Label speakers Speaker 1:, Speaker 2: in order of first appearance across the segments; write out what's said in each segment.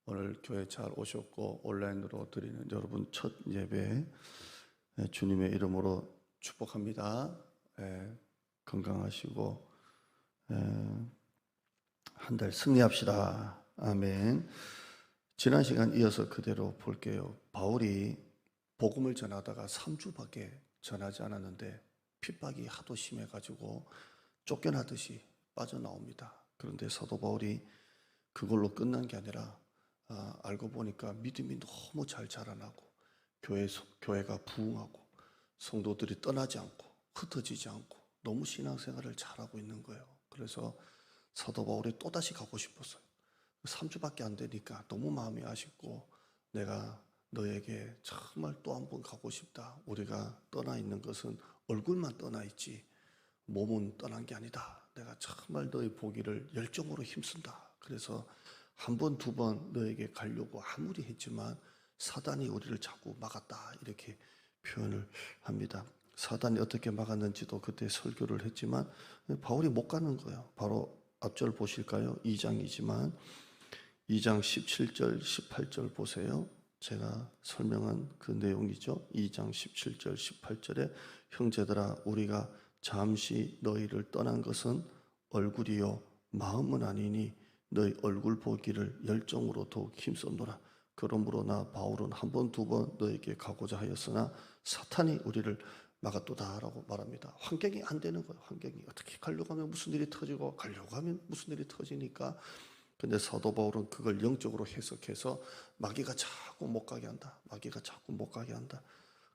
Speaker 1: 오늘 교회 잘 오셨고 온라인으로 드리는 여러분 첫 예배 주님의 이름으로 축복합니다. 건강하시고 한 달 승리합시다. 아멘. 지난 시간 이어서 그대로 볼게요. 바울이 복음을 전하다가 3주밖에 전하지 않았는데 핍박이 하도 심해가지고 쫓겨나듯이 빠져나옵니다. 그런데 사도 바울이 그걸로 끝난 게 아니라 알고 보니까 믿음이 너무 잘 자라나고 교회가 부흥하고 성도들이 떠나지 않고 흩어지지 않고 너무 신앙생활을 잘하고 있는 거예요. 그래서 사도 바울이 또다시 가고 싶었어요. 3주밖에 안 되니까 너무 마음이 아쉽고 내가 너에게 정말 또 한 번 가고 싶다. 우리가 떠나 있는 것은 얼굴만 떠나 있지 몸은 떠난 게 아니다. 내가 정말 너의 보기를 열정으로 힘쓴다. 그래서 한 번, 두 번 너에게 가려고 아무리 했지만 사단이 우리를 자꾸 막았다. 이렇게 표현을 합니다. 사단이 어떻게 막았는지도 그때 설교를 했지만 바울이 못 가는 거예요. 바로 앞절 보실까요? 2장이지만 2장 17절, 18절 보세요. 제가 설명한 그 내용이죠. 2장 17절, 18절에 형제들아 우리가 잠시 너희를 떠난 것은 얼굴이요 마음은 아니니 너희 얼굴 보기를 열정으로 더욱 힘썼노라. 그러므로 나 바울은 한 번, 두 번 너에게 가고자 하였으나 사탄이 우리를 막았도다라고 말합니다. 환경이 안 되는 거예요. 환경이 어떻게 가려고 하면 무슨 일이 터지고 가려고 하면 무슨 일이 터지니까. 근데 사도 바울은 그걸 영적으로 해석해서 마귀가 자꾸 못 가게 한다. 마귀가 자꾸 못 가게 한다.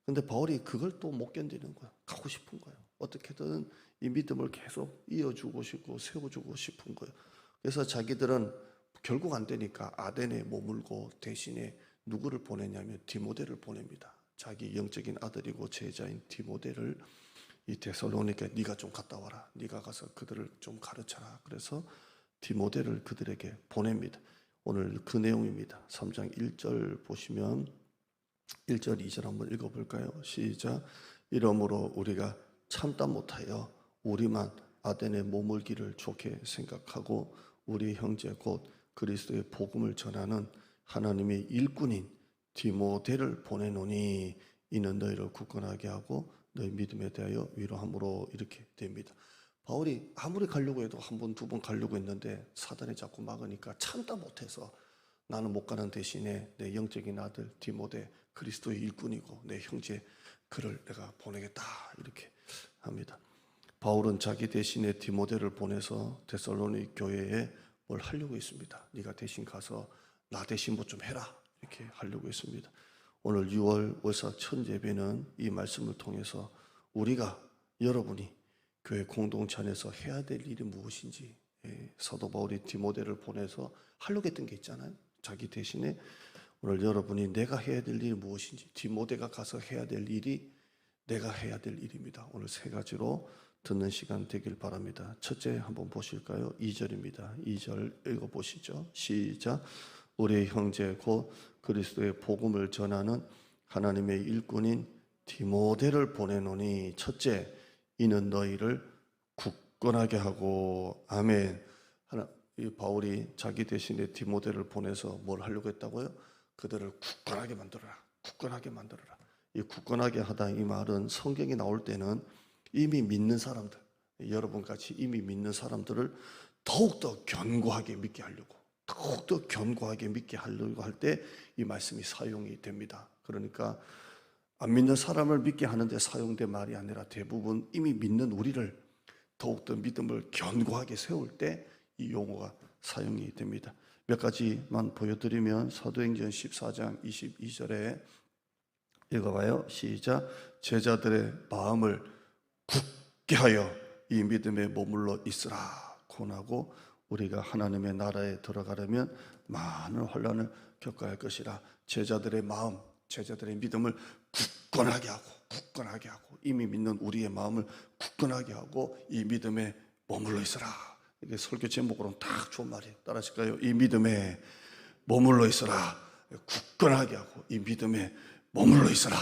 Speaker 1: 근데 바울이 그걸 또 못 견디는 거예요. 가고 싶은 거예요. 어떻게든 이 믿음을 계속 이어주고 싶고 세워주고 싶은 거예요. 그래서 자기들은 결국 안 되니까 아덴에 머물고 대신에 누구를 보내냐면 디모데를 보냅니다. 자기 영적인 아들이고 제자인 디모데를 이 데살로니가에 네가 좀 갔다 와라. 네가 가서 그들을 좀 가르쳐라. 그래서 디모데를 그들에게 보냅니다. 오늘 그 내용입니다. 3장 1절 보시면 1절 2절 한번 읽어볼까요? 시작. 이러므로 우리가 참다 못하여 우리만 아덴에 머물기를 좋게 생각하고 우리 형제 곧 그리스도의 복음을 전하는 하나님의 일꾼인 디모데를 보내노니 이는 너희를 굳건하게 하고 너희 믿음에 대하여 위로함으로 이렇게 됩니다. 바울이 아무리 가려고 해도 한 번, 두 번 가려고 했는데 사단이 자꾸 막으니까 참다 못해서 나는 못 가는 대신에 내 영적인 아들 디모데 그리스도의 일꾼이고 내 형제 그를 내가 보내겠다 이렇게 합니다. 바울은 자기 대신에 디모데를 보내서 데살로니 교회에 뭘 하려고 했습니다. 네가 대신 가서 나 대신 뭐 좀 해라 이렇게 하려고 했습니다. 오늘 6월 월사 첫 예배는 이 말씀을 통해서 우리가 여러분이 교회 공동체 안에서 해야 될 일이 무엇인지 사도 바울이 디모데를 보내서 하려고 했던 게 있잖아요. 자기 대신에 오늘 여러분이 내가 해야 될 일이 무엇인지 디모데가 가서 해야 될 일이 내가 해야 될 일입니다. 오늘 세 가지로 듣는 시간 되길 바랍니다. 첫째 한번 보실까요? 2절입니다. 2절 읽어보시죠. 시작. 우리 형제 곧 그리스도의 복음을 전하는 하나님의 일꾼인 디모데를 보내노니 첫째 이는 너희를 굳건하게 하고 아멘. 이 바울이 자기 대신에 디모데를 보내서 뭘 하려고 했다고요? 그들을 굳건하게 만들어라. 굳건하게 만들어라. 이 굳건하게 하다 이 말은 성경이 나올 때는 이미 믿는 사람들, 여러분같이 이미 믿는 사람들을 더욱더 견고하게 믿게 하려고 더욱더 견고하게 믿게 하려고 할 때 이 말씀이 사용이 됩니다. 그러니까 안 믿는 사람을 믿게 하는데 사용된 말이 아니라 대부분 이미 믿는 우리를 더욱더 믿음을 견고하게 세울 때 이 용어가 사용이 됩니다. 몇 가지만 보여드리면 사도행전 14장 22절에 읽어봐요. 시작. 제자들의 마음을 굳게 하여 이 믿음에 머물러 있으라 권하고 우리가 하나님의 나라에 들어가려면 많은 환난을 겪어야 할 것이라. 제자들의 마음, 제자들의 믿음을 굳건하게 하고 이미 믿는 우리의 마음을 굳건하게 하고 이 믿음에 머물러 있으라. 이게 설교 제목으로는 딱 좋은 말이에요. 따라하실까요? 이 믿음에 머물러 있으라. 굳건하게 하고 이 믿음에 머물러 있으라.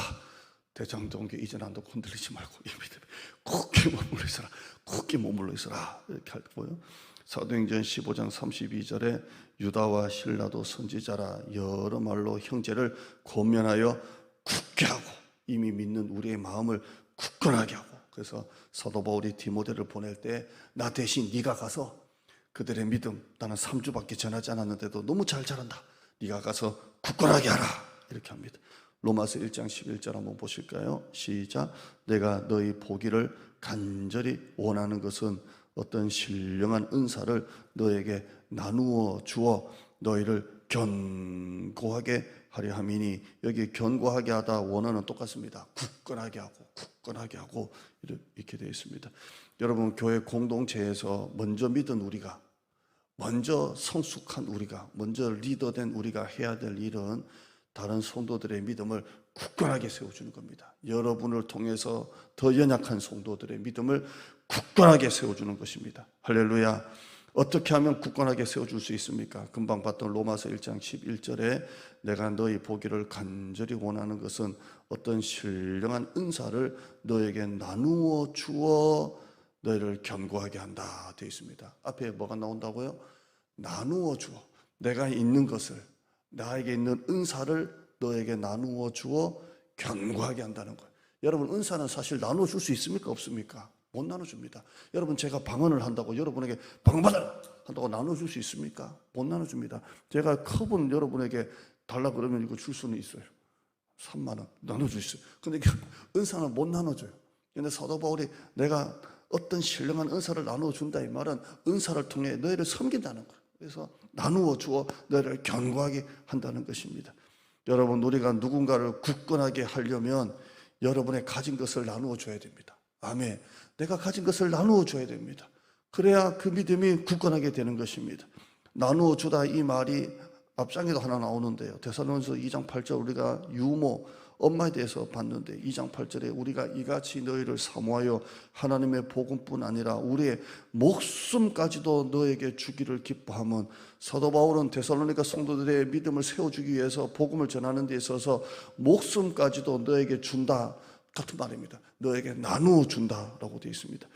Speaker 1: 대장동교 이전한도 건들리지 말고 이 믿음에 굳게 머물러 있으라. 굳게 머물러 있으라. 이렇게 할 거고요. 사도행전 15장 32절에 유다와 실라도 선지자라 여러 말로 형제를 권면하여 굳게 하고, 이미 믿는 우리의 마음을 굳건하게 하고. 그래서 사도 바울이 디모데를 보낼 때 나 대신 네가 가서 그들의 믿음, 나는 3주밖에 전하지 않았는데도 너무 잘 자란다, 네가 가서 굳건하게 하라, 이렇게 합니다. 로마서 1장 11절 한번 보실까요? 시작. 내가 너희 보기를 간절히 원하는 것은 어떤 신령한 은사를 너에게 나누어 주어 너희를 견고하게 하려 함이니, 여기 견고하게 하다 원어는 똑같습니다. 굳건하게 하고, 굳건하게 하고, 이렇게 되어 있습니다. 여러분, 교회 공동체에서 먼저 믿은 우리가, 먼저 성숙한 우리가, 먼저 리더된 우리가 해야 될 일은 다른 성도들의 믿음을 굳건하게 세워주는 겁니다. 여러분을 통해서 더 연약한 성도들의 믿음을 굳건하게 세워주는 것입니다. 할렐루야. 어떻게 하면 굳건하게 세워줄 수 있습니까? 금방 봤던 로마서 1장 11절에 내가 너희 보기를 간절히 원하는 것은 어떤 신령한 은사를 너에게 나누어 주어 너희를 견고하게 한다 되어 있습니다. 앞에 뭐가 나온다고요? 나누어 주어, 내가 있는 것을, 나에게 있는 은사를 너에게 나누어 주어 견고하게 한다는 거예요. 여러분, 은사는 사실 나누어 줄 수 있습니까? 없습니까? 못 나눠줍니다. 여러분, 제가 방언을 한다고 여러분에게 방언 받아라 한다고 나눠줄 수 있습니까? 못 나눠줍니다. 제가 컵은 여러분에게 달라 그러면 이거 줄 수는 있어요. 3만 원 나눠줄 수 있어요. 근데 은사는 못 나눠줘요. 근데 사도 바울이 내가 어떤 신령한 은사를 나누어준다, 이 말은 은사를 통해 너희를 섬긴다는 거예요. 그래서 나누어 주어 너희를 견고하게 한다는 것입니다. 여러분, 우리가 누군가를 굳건하게 하려면 여러분의 가진 것을 나누어 줘야 됩니다. 아멘. 내가 가진 것을 나누어 줘야 됩니다. 그래야 그 믿음이 굳건하게 되는 것입니다. 나누어 주다, 이 말이 앞장에도 하나 나오는데요. 데살로니가서 2장 8절, 우리가 유모, 엄마에 대해서 봤는데 2장 8절에 우리가 이같이 너희를 사모하여 하나님의 복음뿐 아니라 우리의 목숨까지도 너에게 주기를 기뻐하면, 사도 바울은 데살로니가 성도들의 믿음을 세워주기 위해서 복음을 전하는 데 있어서 목숨까지도 너에게 준다 같은 말입니다. 너에게 나누어 준다라고 되어 있습니다.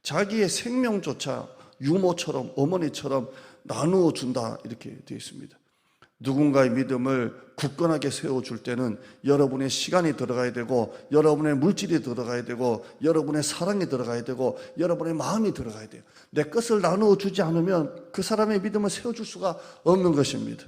Speaker 1: 자기의 생명조차 유모처럼, 어머니처럼 나누어 준다, 이렇게 되어 있습니다. 누군가의 믿음을 굳건하게 세워줄 때는 여러분의 시간이 들어가야 되고, 여러분의 물질이 들어가야 되고, 여러분의 사랑이 들어가야 되고, 여러분의 마음이 들어가야 돼요. 내 것을 나누어 주지 않으면 그 사람의 믿음을 세워줄 수가 없는 것입니다.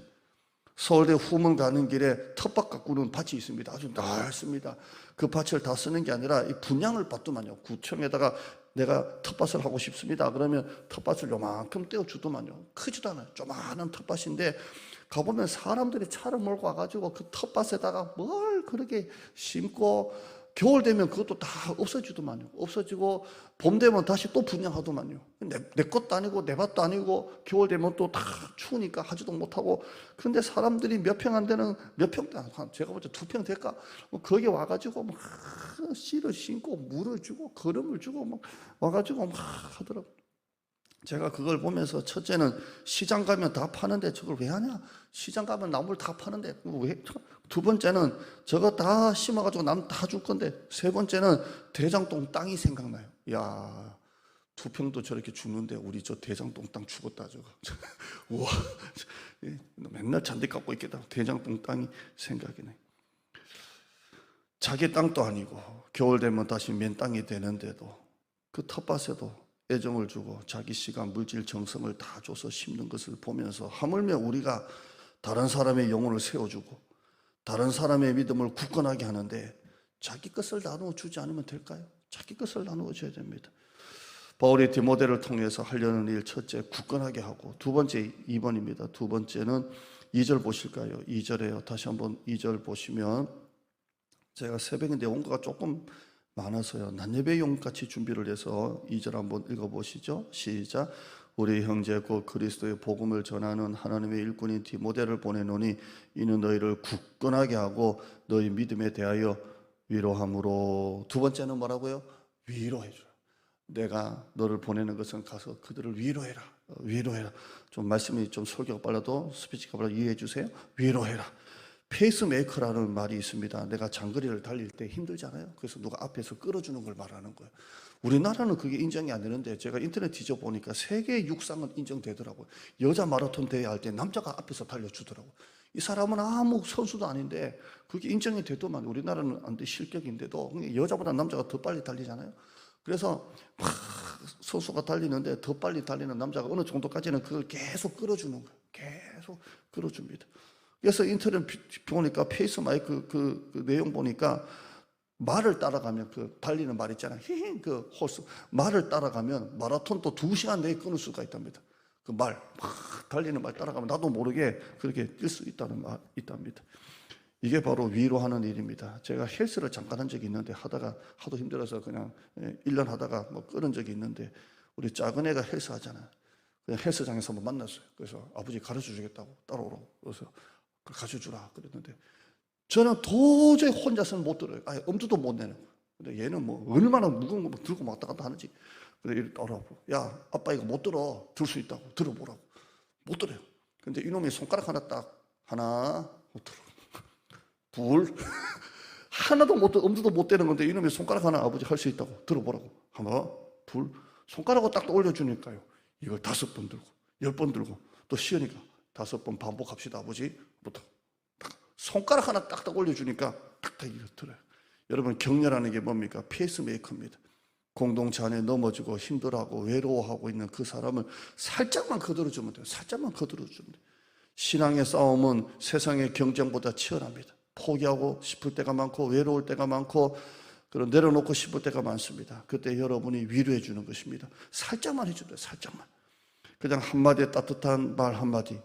Speaker 1: 서울대 후문 가는 길에 텃밭 가꾸는 밭이 있습니다. 아주 넓습니다. 그 밭을 다 쓰는 게 아니라 이 분양을 받더만요. 구청에다가 내가 텃밭을 하고 싶습니다. 그러면 텃밭을 요만큼 떼어주더만요. 크지도 않아요. 조그마한 텃밭인데 가보면 사람들이 차를 몰고 와가지고 그 텃밭에다가 뭘 그렇게 심고, 겨울 되면 그것도 다 없어지더만요. 없어지고 봄 되면 다시 또 분양하더만요. 내 것도 아니고 내 밭도 아니고 겨울 되면 또 다 추우니까 하지도 못하고. 그런데 사람들이 몇 평 안 되는, 몇 평, 제가 볼 때 2평 될까? 거기 와가지고 막 씨를 심고 물을 주고 거름을 주고 막 와가지고 막 하더라고요. 제가 그걸 보면서, 첫째는 시장 가면 다 파는데 저걸 왜 하냐? 시장 가면 나무를 다 파는데 왜? 두 번째는 저거 다 심어가지고 남 다 줄 건데. 세 번째는 대장동 땅이 생각나요. 야, 2평도 저렇게 주는데 우리 저 대장동 땅 죽었다 저거. 우와, 맨날 잔디 깎고 있겠다. 대장동 땅이 생각이 나요. 자기 땅도 아니고 겨울 되면 다시 맨 땅이 되는데도 그 텃밭에도 애정을 주고 자기 시간, 물질, 정성을 다 줘서 심는 것을 보면서, 하물며 우리가 다른 사람의 영혼을 세워주고 다른 사람의 믿음을 굳건하게 하는데 자기 것을 나누어 주지 않으면 될까요? 자기 것을 나누어 줘야 됩니다. 바울이 디모데를 통해서 하려는 일, 첫째 굳건하게 하고, 두 번째 2번입니다. 두 번째는 2절 보실까요? 2절에요. 다시 한번 2절 보시면, 제가 새벽인데 온거가 조금 많아서요, 낮예배용같이 준비를 해서 2절 한번 읽어보시죠. 시작. 우리 형제 곧 그리스도의 복음을 전하는 하나님의 일꾼인 디모데를 보내노니 이는 너희를 굳건하게 하고 너희 믿음에 대하여 위로함으로. 두 번째는 뭐라고요? 위로해주라. 내가 너를 보내는 것은 가서 그들을 위로해라. 위로해라. 좀 말씀이 좀 설교가 빨라도 스피치가 빨라도 이해해 주세요. 위로해라. 페이스메이커라는 말이 있습니다. 내가 장거리를 달릴 때 힘들잖아요. 그래서 누가 앞에서 끌어주는 걸 말하는 거예요. 우리나라는 그게 인정이 안 되는데 제가 인터넷 뒤져보니까 세계 육상은 인정되더라고요. 여자 마라톤 대회 할 때 남자가 앞에서 달려주더라고요. 이 사람은 아무 선수도 아닌데 그게 인정이 되더만 우리나라는 안 돼 실격인데도 여자보다 남자가 더 빨리 달리잖아요. 그래서 막 선수가 달리는데 더 빨리 달리는 남자가 어느 정도까지는 그걸 계속 끌어주는 거예요. 계속 끌어줍니다. 그래서 인터넷 보니까 페이스 마이크 그 내용 보니까 말을 따라가면 그 달리는 말 있잖아요. 히히 그 호스 말을 따라가면 마라톤도 2시간 내에 끊을 수가 있답니다. 그 말 막 달리는 말 따라가면 나도 모르게 그렇게 뛸 수 있다는 말 있답니다. 이게 바로 위로하는 일입니다. 제가 헬스를 잠깐 한 적이 있는데 하다가 하도 힘들어서 그냥 1년 하다가 뭐 끊은 적이 있는데 우리 작은 애가 헬스 하잖아요. 그냥 헬스장에서 한번 만났어요. 그래서 아버지 가르쳐 주겠다고 따라오라고 그래서 가르쳐 주라 그랬는데 저는 도저히 혼자서는 못 들어요. 아예 엄두도 못 내는 거예요. 근데 얘는 뭐 얼마나 무거운 거 들고 왔다 갔다 하는지. 근데 이렇게 따라오고 야 아빠 이거 못 들어. 들 수 있다고 들어보라고. 못 들어요. 근데 이놈이 손가락 하나 딱 하나 못 들어. 둘 하나도 못 들어. 엄두도 못 대는 건데 이놈이 손가락 하나 아버지 할 수 있다고 들어보라고. 하나 둘 손가락을 딱 올려주니까요. 이걸 5번 들고 10번 들고 또 쉬우니까 5번 반복합시다 아버지부터. 손가락 하나 딱딱 올려주니까 딱딱 이거 들어요. 여러분 격려라는 게 뭡니까? 페이스메이커입니다. 공동체 안에 넘어지고 힘들어하고 외로워하고 있는 그 사람을 살짝만 거들어주면 돼요. 살짝만 거들어주면 돼요. 신앙의 싸움은 세상의 경쟁보다 치열합니다. 포기하고 싶을 때가 많고 외로울 때가 많고 그런 내려놓고 싶을 때가 많습니다. 그때 여러분이 위로해 주는 것입니다. 살짝만 해줘요. 살짝만. 그냥 한마디에 따뜻한 말 한마디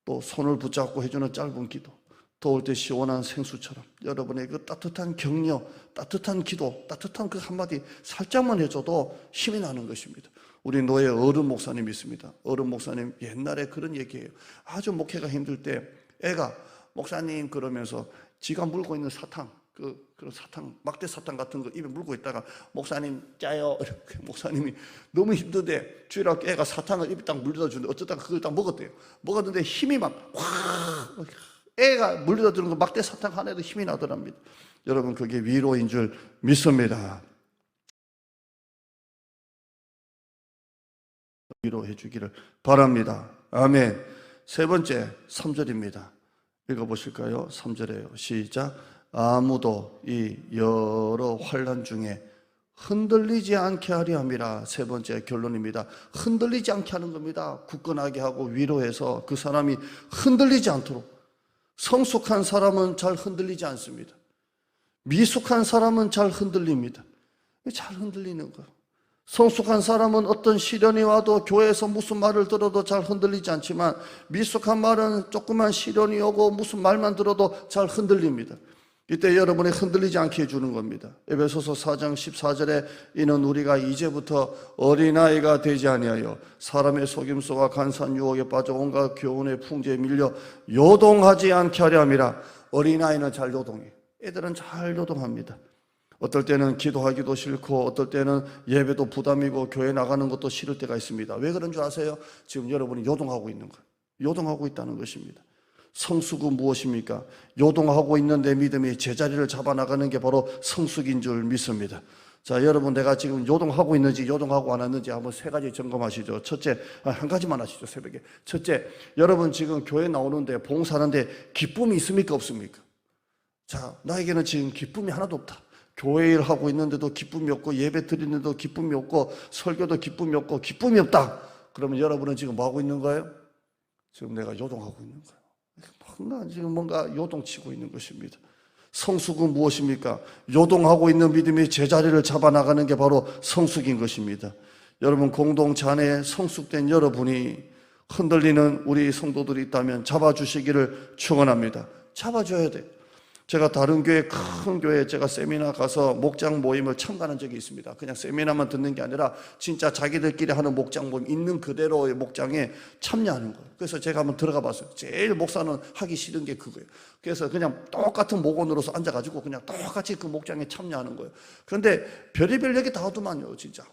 Speaker 1: 또 손을 붙잡고 해주는 짧은 기도 더울 때 시원한 생수처럼 여러분의 그 따뜻한 격려, 따뜻한 기도, 따뜻한 그 한마디 살짝만 해줘도 힘이 나는 것입니다. 우리 노예 어른 목사님 있습니다. 어른 목사님 옛날에 그런 얘기해요. 아주 목회가 힘들 때 애가 목사님 그러면서 지가 물고 있는 사탕 그런 사탕 막대 사탕 같은 거 입에 물고 있다가 목사님 짜요 이렇게 목사님이 너무 힘든데 주일학교 애가 사탕을 입에 딱 물려다 주는데 어쩌다가 그걸 딱 먹었대요. 먹었는데 힘이 막 확 애가 물려다 주는 거 막대 사탕 하나에도 힘이 나더랍니다. 여러분 그게 위로인 줄 믿습니다. 위로해 주기를 바랍니다. 아멘. 세 번째 3절입니다. 읽어보실까요? 3절이에요. 시작. 아무도 이 여러 환난 중에 흔들리지 않게 하려 함이라. 세 번째 결론입니다. 흔들리지 않게 하는 겁니다. 굳건하게 하고 위로해서 그 사람이 흔들리지 않도록. 성숙한 사람은 잘 흔들리지 않습니다. 미숙한 사람은 잘 흔들립니다. 잘 흔들리는 거예요. 성숙한 사람은 어떤 시련이 와도 교회에서 무슨 말을 들어도 잘 흔들리지 않지만 미숙한 말은 조그만 시련이 오고 무슨 말만 들어도 잘 흔들립니다. 이때 여러분이 흔들리지 않게 해주는 겁니다. 에베소서 4장 14절에 이는 우리가 이제부터 어린아이가 되지 아니하여 사람의 속임수와 간사한 유혹에 빠져 온갖 교훈의 풍제에 밀려 요동하지 않게 하려 함이라. 어린아이는 잘 요동해. 애들은 잘 요동합니다. 어떨 때는 기도하기도 싫고 어떨 때는 예배도 부담이고 교회 나가는 것도 싫을 때가 있습니다. 왜 그런 줄 아세요? 지금 여러분이 요동하고 있는 거예요. 요동하고 있다는 것입니다. 성숙은 무엇입니까? 요동하고 있는 내 믿음이 제자리를 잡아나가는 게 바로 성숙인 줄 믿습니다. 자, 여러분 내가 지금 요동하고 있는지 요동하고 안 하는지 한번 3가지 점검하시죠. 첫째, 한 가지만 하시죠. 새벽에. 첫째, 여러분 지금 교회 나오는데 봉사하는데 기쁨이 있습니까? 없습니까? 자, 나에게는 지금 기쁨이 하나도 없다. 교회 일 하고 있는데도 기쁨이 없고 예배 드리는데도 기쁨이 없고 설교도 기쁨이 없고 기쁨이 없다. 그러면 여러분은 지금 뭐 하고 있는 거예요? 지금 내가 요동하고 있는 거예요. 뭔가 요동치고 있는 것입니다. 성숙은 무엇입니까? 요동하고 있는 믿음이 제자리를 잡아나가는 게 바로 성숙인 것입니다. 여러분 공동체 안에 성숙된 여러분이 흔들리는 우리 성도들이 있다면 잡아주시기를 축원합니다. 잡아줘야 돼요. 제가 다른 교회 큰 교회에 제가 세미나 가서 목장 모임을 참가한 적이 있습니다. 그냥 세미나만 듣는 게 아니라 진짜 자기들끼리 하는 목장 모임 있는 그대로의 목장에 참여하는 거예요. 그래서 제가 한번 들어가 봤어요. 제일 목사는 하기 싫은 게 그거예요. 그래서 그냥 똑같은 목원으로서 앉아가지고 그냥 똑같이 그 목장에 참여하는 거예요. 그런데 별의별 얘기 다 하더만요. 진짜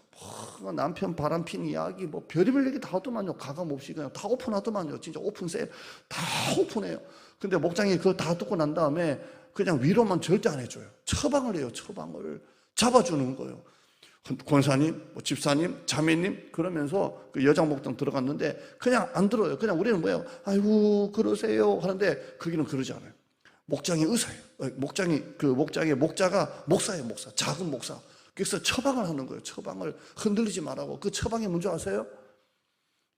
Speaker 1: 남편 바람핀 이야기 뭐 별의별 얘기 다 하더만요. 가감 없이 그냥 다 오픈하더만요. 진짜 오픈세일 다 오픈해요. 근데 목장이 그거 다 듣고 난 다음에 그냥 위로만 절대 안 해줘요. 처방을 해요. 처방을 잡아주는 거예요. 권사님, 뭐 집사님, 자매님 그러면서 그 여장 목장 들어갔는데 그냥 안 들어요. 그냥 우리는 뭐예요? 아이고 그러세요 하는데 거기는 그러지 않아요. 목장이 의사예요. 목장의 목자가 목사예요. 목사, 작은 목사. 그래서 처방을 하는 거예요. 처방을 흔들리지 말라고. 그 처방이 뭔지 아세요?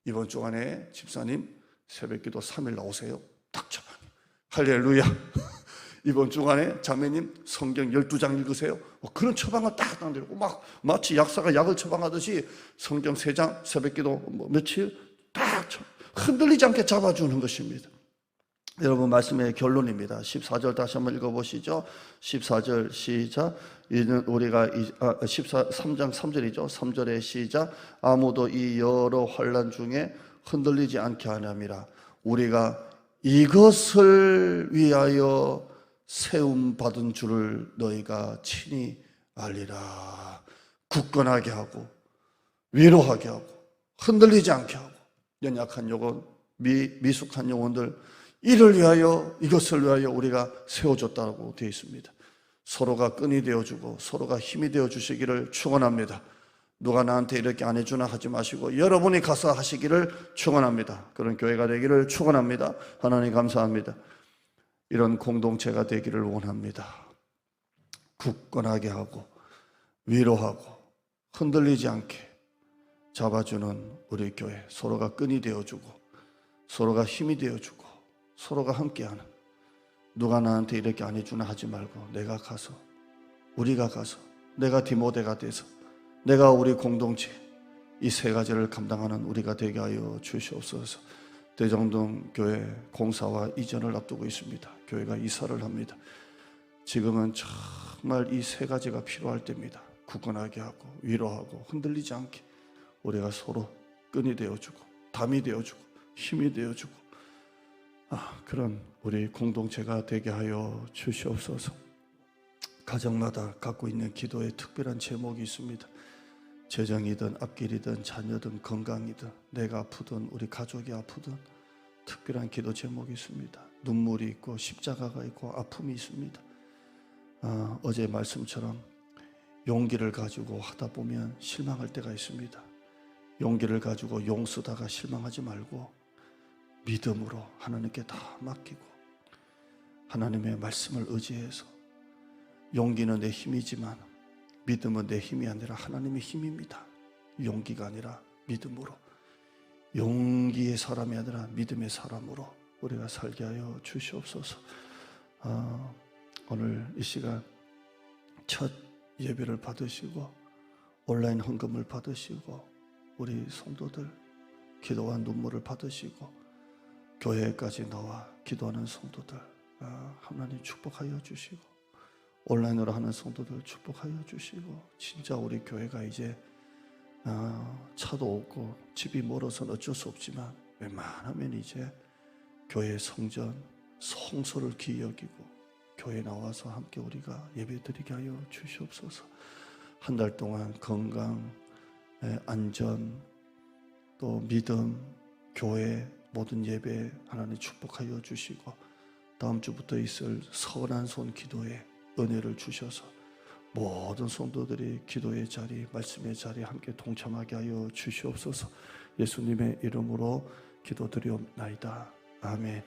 Speaker 1: 이번 주간에 집사님 새벽기도 3일 나오세요. 딱 처방. 할렐루야. 이번 주간에 자매님 성경 12장 읽으세요. 그런 처방을 딱 내리고 막 마치 약사가 약을 처방하듯이 성경 3장 새벽기도 며칠 딱 흔들리지 않게 잡아주는 것입니다. 여러분 말씀의 결론입니다. 14절 다시 한번 읽어보시죠. 14절 시작. 우리가 3장 3절이죠. 3절의 시작. 아무도 이 여러 환난 중에 흔들리지 않게 하려니라. 우리가 이것을 위하여 세움 받은 줄을 너희가 친히 알리라. 굳건하게 하고 위로하게 하고 흔들리지 않게 하고 연약한 영혼, 미숙한 영혼들 이를 위하여 이것을 위하여 우리가 세워줬다고 되어 있습니다. 서로가 끈이 되어주고 서로가 힘이 되어주시기를 축원합니다. 누가 나한테 이렇게 안 해주나 하지 마시고 여러분이 가서 하시기를 축원합니다. 그런 교회가 되기를 축원합니다. 하나님 감사합니다. 이런 공동체가 되기를 원합니다. 굳건하게 하고 위로하고 흔들리지 않게 잡아주는 우리 교회, 서로가 끈이 되어주고 서로가 힘이 되어주고 서로가 함께하는, 누가 나한테 이렇게 안 해주나 하지 말고 내가 가서, 우리가 가서, 내가 디모데가 돼서 내가 우리 공동체 이 3가지를 감당하는 우리가 되게 하여 주시옵소서. 대정동 교회 공사와 이전을 앞두고 있습니다. 교회가 이사를 합니다. 지금은 정말 이 3가지가 필요할 때입니다. 굳건하게 하고 위로하고 흔들리지 않게 우리가 서로 끈이 되어주고 담이 되어주고 힘이 되어주고 그런 우리 공동체가 되게 하여 주시옵소서. 가정마다 갖고 있는 기도에 특별한 제목이 있습니다. 재정이든 앞길이든 자녀든 건강이든 내가 아프든 우리 가족이 아프든 특별한 기도 제목이 있습니다. 눈물이 있고 십자가가 있고 아픔이 있습니다. 어제 말씀처럼 용기를 가지고 하다 보면 실망할 때가 있습니다. 용기를 가지고 용쓰다가 실망하지 말고 믿음으로 하나님께 다 맡기고 하나님의 말씀을 의지해서, 용기는 내 힘이지만 믿음은 내 힘이 아니라 하나님의 힘입니다. 용기가 아니라 믿음으로, 용기의 사람이 아니라 믿음의 사람으로 우리가 살게 하여 주시옵소서. 오늘 이 시간 첫 예배를 받으시고 온라인 헌금을 받으시고 우리 성도들 기도와 눈물을 받으시고 교회까지 나와 기도하는 성도들 하나님 축복하여 주시고, 온라인으로 하는 성도들 축복하여 주시고, 진짜 우리 교회가 이제 차도 없고 집이 멀어서는 어쩔 수 없지만 웬만하면 이제 교회 성전 성소를 귀히 여기고 교회 나와서 함께 우리가 예배드리게 하여 주시옵소서. 한 달 동안 건강, 안전, 또 믿음, 교회 모든 예배 하나님 축복하여 주시고, 다음 주부터 있을 선한 손 기도에 은혜를 주셔서 모든 성도들이 기도의 자리, 말씀의 자리에 함께 동참하게 하여 주시옵소서. 예수님의 이름으로 기도드리옵나이다. 아멘.